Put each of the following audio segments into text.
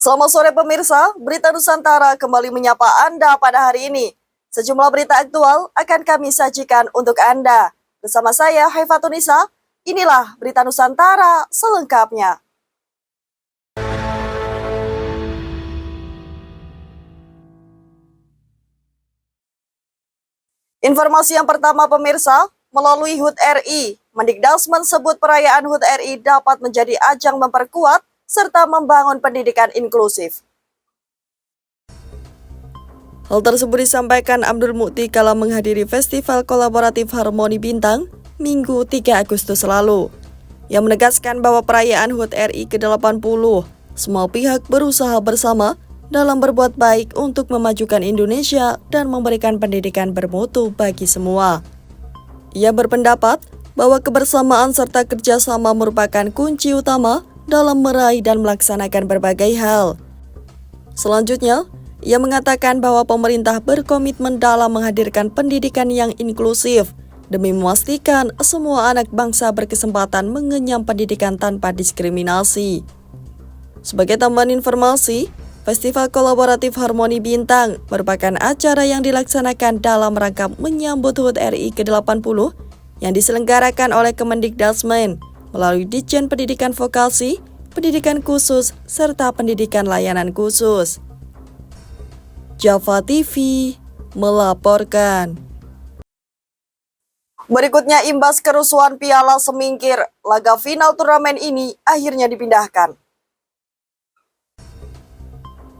Selamat sore pemirsa, Berita Nusantara kembali menyapa Anda pada hari ini. Sejumlah berita aktual akan kami sajikan untuk Anda. Bersama saya, Haifatunisa, inilah Berita Nusantara selengkapnya. Informasi yang pertama pemirsa, melalui HUT RI, Mendikdasmen sebut perayaan HUT RI dapat menjadi ajang memperkuat serta membangun pendidikan inklusif. Hal tersebut disampaikan Abdul Mukti kala menghadiri Festival Kolaboratif Harmoni Bintang Minggu 3 Agustus lalu. Yang menegaskan bahwa perayaan HUT RI ke-80, semua pihak berusaha bersama dalam berbuat baik untuk memajukan Indonesia dan memberikan pendidikan bermutu bagi semua. Ia berpendapat bahwa kebersamaan serta kerjasama merupakan kunci utama dalam meraih dan melaksanakan berbagai hal. Selanjutnya, ia mengatakan bahwa pemerintah berkomitmen dalam menghadirkan pendidikan yang inklusif demi memastikan semua anak bangsa berkesempatan mengenyam pendidikan tanpa diskriminasi. Sebagai tambahan informasi, Festival Kolaboratif Harmoni Bintang merupakan acara yang dilaksanakan dalam rangka menyambut HUT RI ke-80 yang diselenggarakan oleh Kemendikdasmen melalui Ditjen Pendidikan Vokasi, Pendidikan Khusus, serta Pendidikan Layanan Khusus. Java TV melaporkan. Berikutnya imbas kerusuhan Piala Semingkir, laga final turnamen ini akhirnya dipindahkan.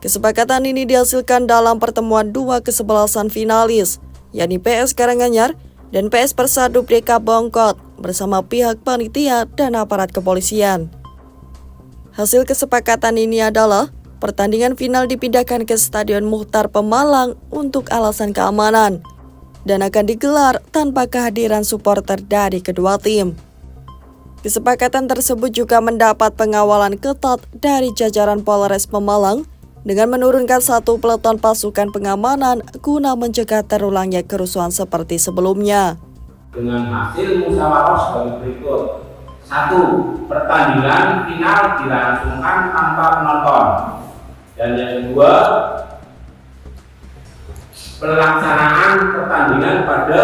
Kesepakatan ini dihasilkan dalam pertemuan dua kesebelasan finalis, yakni PS Karanganyar dan PS Persadu DK Bongkot bersama pihak panitia dan aparat kepolisian. Hasil kesepakatan ini adalah pertandingan final dipindahkan ke Stadion Muchtar Pemalang untuk alasan keamanan dan akan digelar tanpa kehadiran supporter dari kedua tim. Kesepakatan tersebut juga mendapat pengawalan ketat dari jajaran Polres Pemalang dengan menurunkan 1 peleton pasukan pengamanan guna mencegah terulangnya kerusuhan seperti sebelumnya. Dengan hasil musyawarah sebagai berikut. 1. Pertandingan final dilangsungkan tanpa penonton. Dan yang kedua, pelaksanaan pertandingan pada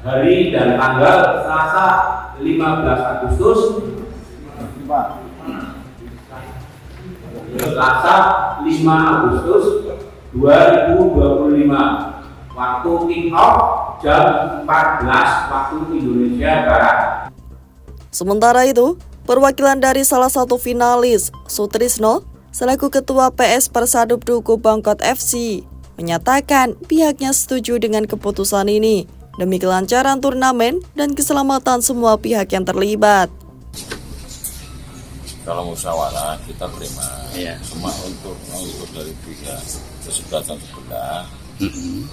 hari dan tanggal Selasa 15 Agustus Selasa 5 Agustus 2025, waktu kick off jam 14 waktu Indonesia Barat. Sementara itu, perwakilan dari salah satu finalis, Sutrisno, selaku Ketua PS Persadu Duku Bongkot FC, menyatakan pihaknya setuju dengan keputusan ini demi kelancaran turnamen dan keselamatan semua pihak yang terlibat. Kalau musyawarah kita terima, cuma untuk mengikut dari pihak kesebelasan sebelah.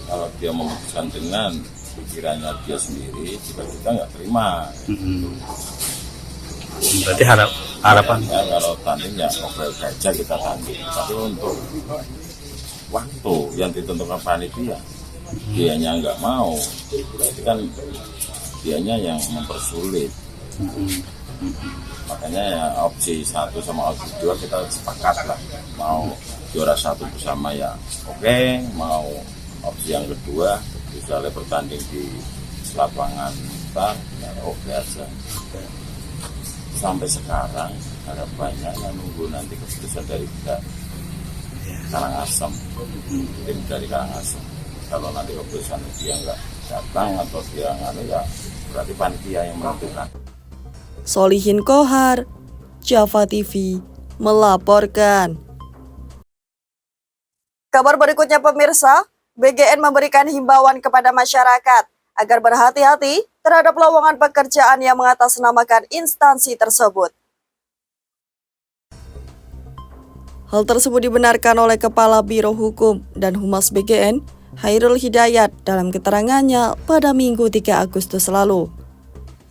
Kalau dia memutuskan dengan pikirannya dia sendiri, kita nggak terima. Berarti harapan ya, kalau tanding ya oke saja kita tanding. Tapi untuk waktu yang ditentukan panitia, dianya nggak mau, berarti kan dianya yang mempersulit. Makanya ya opsi 1 sama opsi 2 kita sepakat lah, mau juara 1 bersama ya oke, mau opsi yang kedua misalnya bertanding di lapangan Muchtar ya oke aja. Sampai sekarang ada banyak yang nunggu nanti keputusan dari kita Karangasem, tim dari Karangasem. Kalau nanti keputusan dia nggak datang atau dia nggak, ya berarti panitia yang menentukan. Solihin Kohar, Java TV melaporkan. Kabar berikutnya pemirsa, BGN memberikan himbauan kepada masyarakat agar berhati-hati terhadap lowongan pekerjaan yang mengatasnamakan instansi tersebut. Hal tersebut dibenarkan oleh Kepala Biro Hukum dan Humas BGN, Hairul Hidayat, dalam keterangannya pada Minggu 3 Agustus lalu.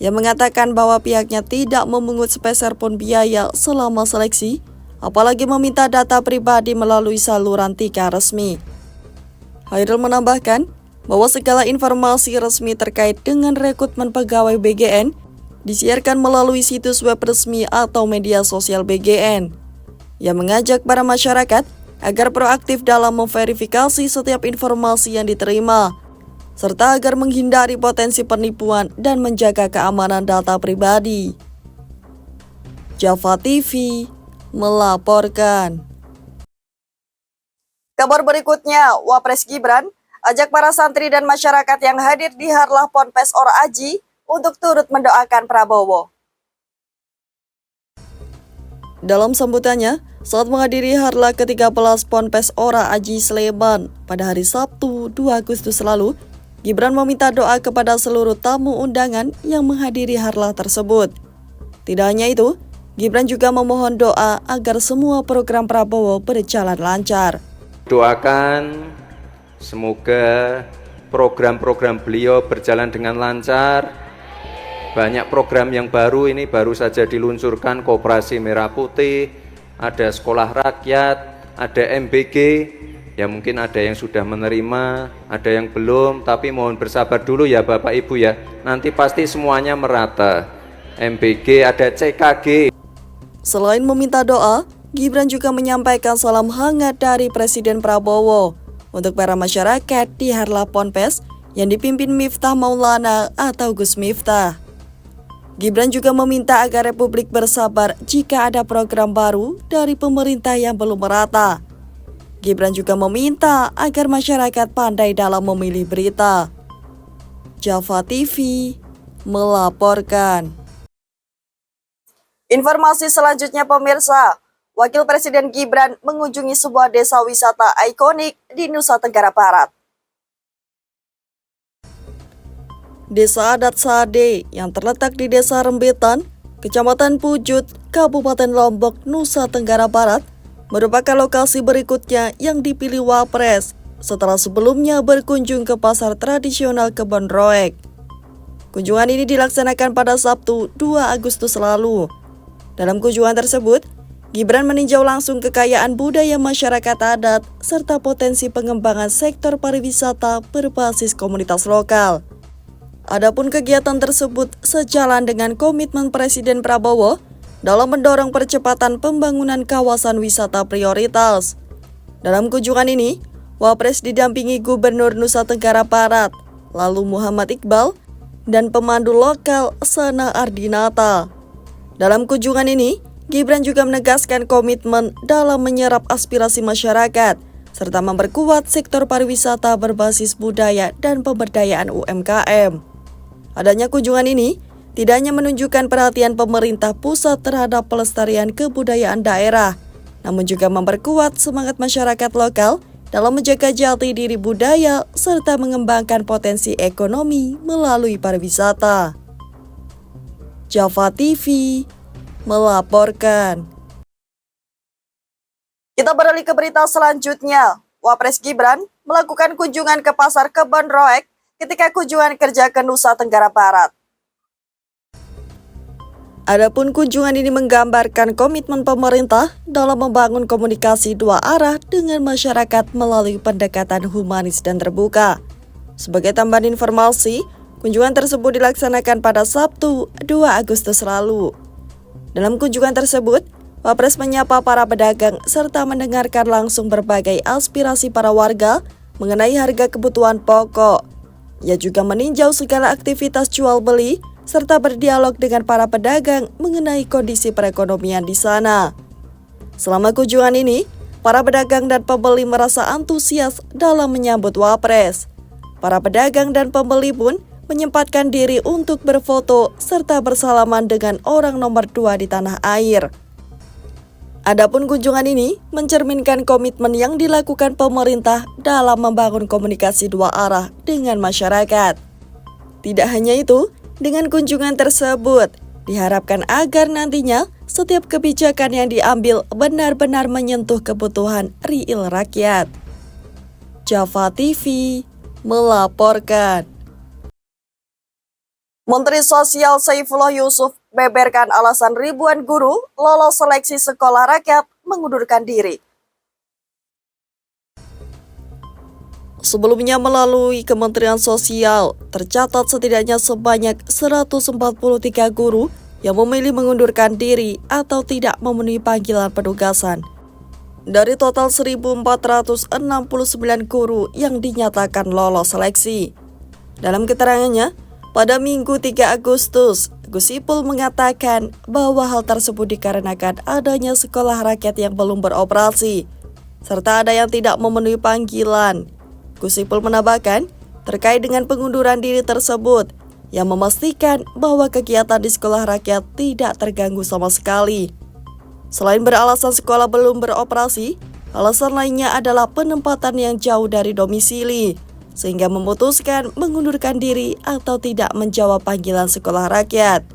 Ia mengatakan bahwa pihaknya tidak memungut sepeser pun biaya selama seleksi, apalagi meminta data pribadi melalui saluran TIKA resmi. Hairul menambahkan bahwa segala informasi resmi terkait dengan rekrutmen pegawai BGN disiarkan melalui situs web resmi atau media sosial BGN. Ia mengajak para masyarakat agar proaktif dalam memverifikasi setiap informasi yang diterima, serta agar menghindari potensi penipuan dan menjaga keamanan data pribadi. Java TV melaporkan. Kabar berikutnya, Wapres Gibran ajak para santri dan masyarakat yang hadir di Harlah Ponpes Ora Aji untuk turut mendoakan Prabowo. Dalam sambutannya, saat menghadiri Harlah ke-13 Ponpes Ora Aji Sleman pada hari Sabtu 2 Agustus lalu, Gibran meminta doa kepada seluruh tamu undangan yang menghadiri Harlah tersebut. Tidak hanya itu, Gibran juga memohon doa agar semua program Prabowo berjalan lancar. Doakan semoga program-program beliau berjalan dengan lancar. Banyak program yang baru ini baru saja diluncurkan, Koperasi Merah Putih, ada Sekolah Rakyat, ada MBG, ya mungkin ada yang sudah menerima, ada yang belum, tapi mohon bersabar dulu ya Bapak Ibu ya, nanti pasti semuanya merata. MBG, ada CKG. Selain meminta doa, Gibran juga menyampaikan salam hangat dari Presiden Prabowo untuk para masyarakat di Harlah Ponpes yang dipimpin Miftah Maulana atau Gus Miftah. Gibran juga meminta agar Republik bersabar jika ada program baru dari pemerintah yang belum merata. Gibran juga meminta agar masyarakat pandai dalam memilih berita. Java TV melaporkan. Informasi selanjutnya pemirsa, Wakil Presiden Gibran mengunjungi sebuah desa wisata ikonik di Nusa Tenggara Barat. Desa adat Sade yang terletak di Desa Rembetan, Kecamatan Pujut, Kabupaten Lombok, Nusa Tenggara Barat, merupakan lokasi berikutnya yang dipilih Wapres setelah sebelumnya berkunjung ke pasar tradisional Kebon Roek. Kunjungan ini dilaksanakan pada Sabtu 2 Agustus lalu. Dalam kunjungan tersebut, Gibran meninjau langsung kekayaan budaya masyarakat adat serta potensi pengembangan sektor pariwisata berbasis komunitas lokal. Adapun kegiatan tersebut sejalan dengan komitmen Presiden Prabowo dalam mendorong percepatan pembangunan kawasan wisata prioritas. Dalam kunjungan ini, Wapres didampingi Gubernur Nusa Tenggara Barat, lalu Muhammad Iqbal, dan pemandu lokal Sana Ardinata. Dalam kunjungan ini, Gibran juga menegaskan komitmen dalam menyerap aspirasi masyarakat, serta memperkuat sektor pariwisata berbasis budaya dan pemberdayaan UMKM. Adanya kunjungan ini tidak hanya menunjukkan perhatian pemerintah pusat terhadap pelestarian kebudayaan daerah, namun juga memperkuat semangat masyarakat lokal dalam menjaga jati diri budaya serta mengembangkan potensi ekonomi melalui pariwisata. Java TV melaporkan. Kita beralih ke berita selanjutnya. Wapres Gibran melakukan kunjungan ke pasar Kebon Roek ketika kunjungan kerja ke Nusa Tenggara Barat. Adapun kunjungan ini menggambarkan komitmen pemerintah dalam membangun komunikasi dua arah dengan masyarakat melalui pendekatan humanis dan terbuka. Sebagai tambahan informasi, kunjungan tersebut dilaksanakan pada Sabtu 2 Agustus lalu. Dalam kunjungan tersebut, Wapres menyapa para pedagang serta mendengarkan langsung berbagai aspirasi para warga mengenai harga kebutuhan pokok. Ia juga meninjau segala aktivitas jual beli serta berdialog dengan para pedagang mengenai kondisi perekonomian di sana. Selama kunjungan ini, para pedagang dan pembeli merasa antusias dalam menyambut Wapres. Para pedagang dan pembeli pun menyempatkan diri untuk berfoto serta bersalaman dengan orang nomor 2 di tanah air. Adapun kunjungan ini mencerminkan komitmen yang dilakukan pemerintah dalam membangun komunikasi dua arah dengan masyarakat. Tidak hanya itu, dengan kunjungan tersebut diharapkan agar nantinya setiap kebijakan yang diambil benar-benar menyentuh kebutuhan real rakyat. Java TV melaporkan. Menteri Sosial Saifullah Yusuf beberkan alasan ribuan guru lolos seleksi sekolah rakyat mengundurkan diri. Sebelumnya melalui Kementerian Sosial, tercatat setidaknya sebanyak 143 guru yang memilih mengundurkan diri atau tidak memenuhi panggilan penugasan. Dari total 1.469 guru yang dinyatakan lolos seleksi. Dalam keterangannya, pada Minggu 3 Agustus, Gus Ipul mengatakan bahwa hal tersebut dikarenakan adanya sekolah rakyat yang belum beroperasi, serta ada yang tidak memenuhi panggilan. Gus Ipul menambahkan, terkait dengan pengunduran diri tersebut, yang memastikan bahwa kegiatan di sekolah rakyat tidak terganggu sama sekali. Selain beralasan sekolah belum beroperasi, alasan lainnya adalah penempatan yang jauh dari domisili, sehingga memutuskan mengundurkan diri atau tidak menjawab panggilan sekolah rakyat.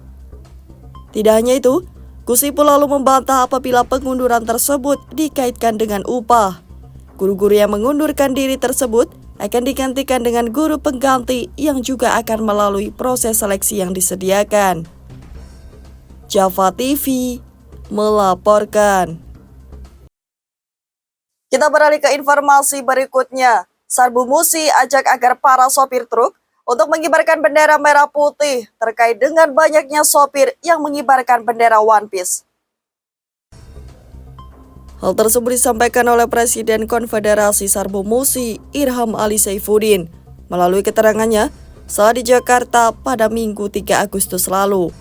Tidak hanya itu, Gus Ipul lalu membantah apabila pengunduran tersebut dikaitkan dengan upah. Guru-guru yang mengundurkan diri tersebut akan digantikan dengan guru pengganti yang juga akan melalui proses seleksi yang disediakan. Java TV melaporkan. Kita beralih ke informasi berikutnya. Sarbu Musi ajak agar para sopir truk untuk mengibarkan bendera merah putih terkait dengan banyaknya sopir yang mengibarkan bendera One Piece. Hal tersebut disampaikan oleh Presiden Konfederasi Sarbu Musi, Irham Ali Saifuddin, melalui keterangannya saat di Jakarta pada Minggu 3 Agustus lalu.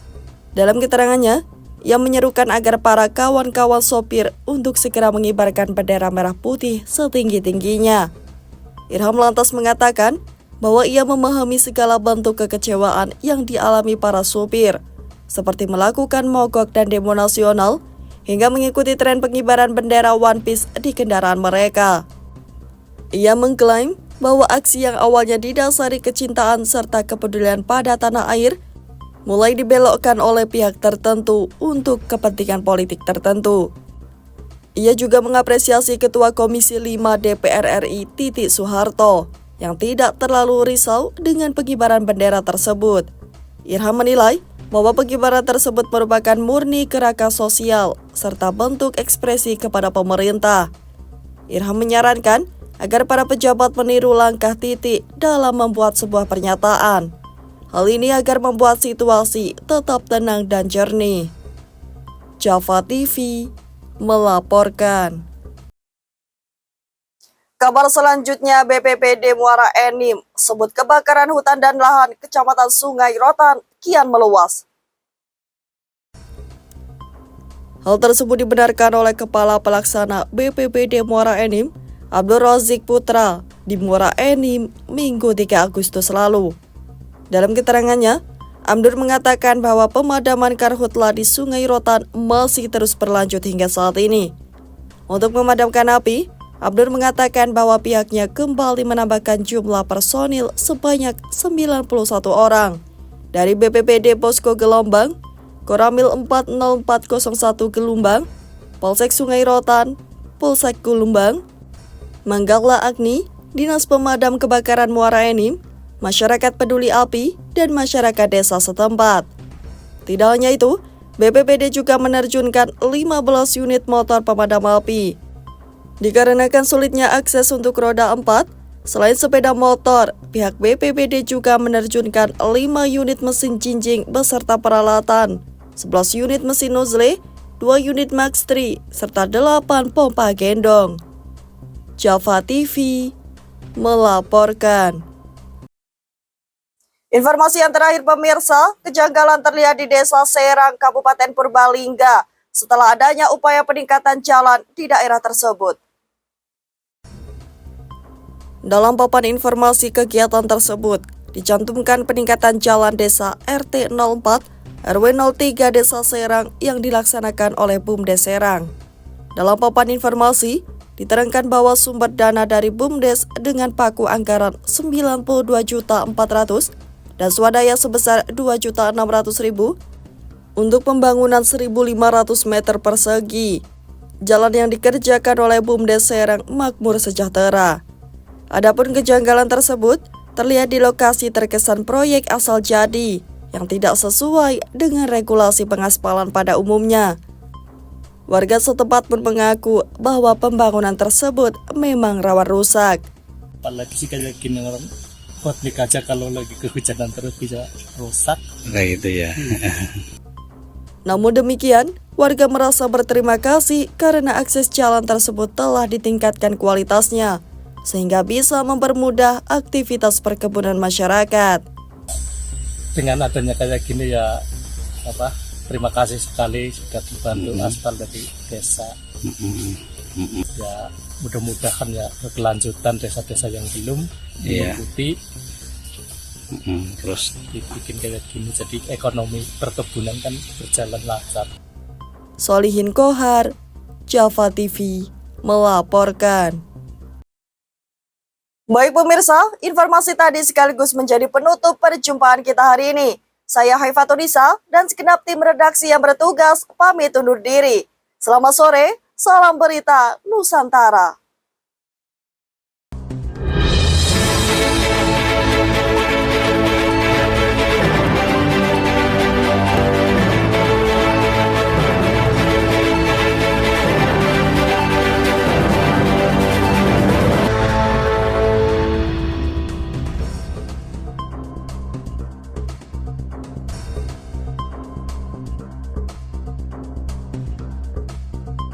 Dalam keterangannya, ia menyerukan agar para kawan-kawan sopir untuk segera mengibarkan bendera merah putih setinggi-tingginya. Irham lantas mengatakan bahwa ia memahami segala bentuk kekecewaan yang dialami para sopir, seperti melakukan mogok dan demo nasional, hingga mengikuti tren pengibaran bendera One Piece di kendaraan mereka. Ia mengklaim bahwa aksi yang awalnya didasari kecintaan serta kepedulian pada tanah air mulai dibelokkan oleh pihak tertentu untuk kepentingan politik tertentu. Ia juga mengapresiasi Ketua Komisi 5 DPR RI Titi Soeharto yang tidak terlalu risau dengan pengibaran bendera tersebut. Irham menilai bahwa pengibaran tersebut merupakan murni gerakan sosial serta bentuk ekspresi kepada pemerintah. Irham menyarankan agar para pejabat meniru langkah Titi dalam membuat sebuah pernyataan. Hal ini agar membuat situasi tetap tenang dan jernih. Java TV melaporkan. Kabar selanjutnya, BPBD Muara Enim sebut kebakaran hutan dan lahan Kecamatan Sungai Rotan kian meluas. Hal tersebut dibenarkan oleh Kepala Pelaksana BPBD Muara Enim, Abdul Razik Putra, di Muara Enim Minggu 3 Agustus lalu. Dalam keterangannya, Abdur mengatakan bahwa pemadaman karhutla di Sungai Rotan masih terus berlanjut hingga saat ini. Untuk memadamkan api, Abdur mengatakan bahwa pihaknya kembali menambahkan jumlah personil sebanyak 91 orang dari BPBD Posko Gelombang, Koramil 40401 Gelombang, Polsek Sungai Rotan, Polsek Gelombang, Manggala Agni, Dinas Pemadam Kebakaran Muara Enim, Masyarakat Peduli Api, dan masyarakat desa setempat. Tidak hanya itu, BPBD juga menerjunkan 15 unit motor pemadam api. Dikarenakan sulitnya akses untuk roda 4, selain sepeda motor, pihak BPBD juga menerjunkan 5 unit mesin jinjing beserta peralatan, 11 unit mesin nozzle, 2 unit Max 3, serta 8 pompa gendong. Java TV melaporkan. Informasi yang terakhir pemirsa, kejanggalan terlihat di Desa Serang, Kabupaten Purbalingga setelah adanya upaya peningkatan jalan di daerah tersebut. Dalam papan informasi kegiatan tersebut, dicantumkan peningkatan jalan desa RT 04 RW 03 Desa Serang yang dilaksanakan oleh BUMDes Serang. Dalam papan informasi, diterangkan bahwa sumber dana dari BUMDes dengan paku anggaran 92.400.000 dan swadaya sebesar 2.600.000 untuk pembangunan 1.500 meter persegi. Jalan yang dikerjakan oleh BUMDes Serang makmur sejahtera. Adapun kejanggalan tersebut terlihat di lokasi terkesan proyek asal jadi yang tidak sesuai dengan regulasi pengaspalan pada umumnya. Warga setempat pun mengaku bahwa pembangunan tersebut memang rawan rusak. Apalagi sih kayak gini orang buat di kaca kalau lagi kehujanan terus bisa rusak. Kayak gitu ya. Namun demikian, warga merasa berterima kasih karena akses jalan tersebut telah ditingkatkan kualitasnya, sehingga bisa mempermudah aktivitas perkebunan masyarakat. Dengan adanya kayak gini ya terima kasih sekali sudah dibantu aspal dari desa. Ya mudah-mudahan ya berkelanjutan desa-desa yang belum diikuti. Terus Dibikin kayak gini jadi ekonomi perkebunan kan berjalan lancar. Solihin Kohar, Java TV, melaporkan. Baik pemirsa, informasi tadi sekaligus menjadi penutup perjumpaan kita hari ini. Saya Haifatunisa dan segenap tim redaksi yang bertugas pamit undur diri. Selamat sore, salam berita Nusantara.